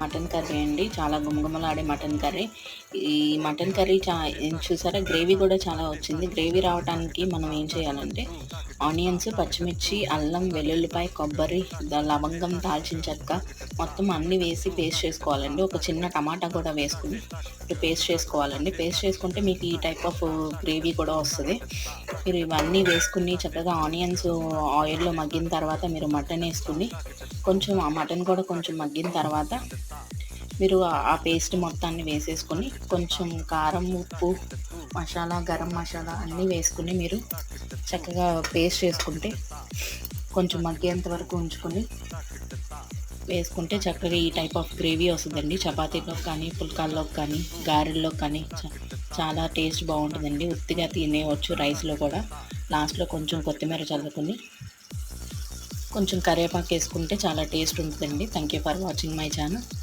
Mutton curry అండి. చాలా గుమగుమలాడే మటన్ కర్రీ. ఈ మటన్ కర్రీ చూసారా, గ్రేవీ కూడా చాలా వచ్చింది. గ్రేవీ రావటానికి మనం ఏం చేయాలంటే ఆనియన్స్, పచ్చిమిర్చి, అల్లం, వెల్లుల్లిపాయ, కొబ్బరి, లవంగం, దాల్చిన చెక్క మొత్తం అన్నీ వేసి పేస్ట్ చేసుకోవాలండి. ఒక చిన్న టమాటా కూడా వేసుకొని పేస్ట్ చేసుకోవాలండి. పేస్ట్ చేసుకుంటే మీకు ఈ టైప్ ఆఫ్ గ్రేవీ కూడా వస్తది. మీరు ఇవన్నీ వేసుకుని చక్కగా ఆనియన్స్ ఆయిల్‌లో మగ్గిన తర్వాత మీరు మటన్ ఏసుకొని కొంచెం ఆ మటన్ కూడా కొంచెం మగ్గిన తర్వాత మీరు ఆ పేస్ట్ మొత్తాన్ని వేసేసుకొని కొంచెం కారం, ఉప్పు, మసాలా, గరం మసాలా అన్నీ వేసుకొని మీరు చక్కగా పేస్ట్ చేసుకుంటే కొంచెం మగ్గేంత వరకు ఉంచుకొని వేసుకుంటే చక్కగా ఈ టైప్ ఆఫ్ గ్రేవీ వస్తుందండి. చపాతీలోకి కానీ, పుల్కాల్లోకి కానీ, గారెల్లోకి కానీ చాలా టేస్ట్ బాగుంటుందండి. ఉత్తిగా తినేయవచ్చు రైస్లో కూడా. లాస్ట్‌లో కొంచెం కొత్తిమీర చల్లుకొని కొంచెం కరివేపాకు వేసుకుంటే చాలా టేస్ట్ ఉంటుందండి. Thank you for watching my channel.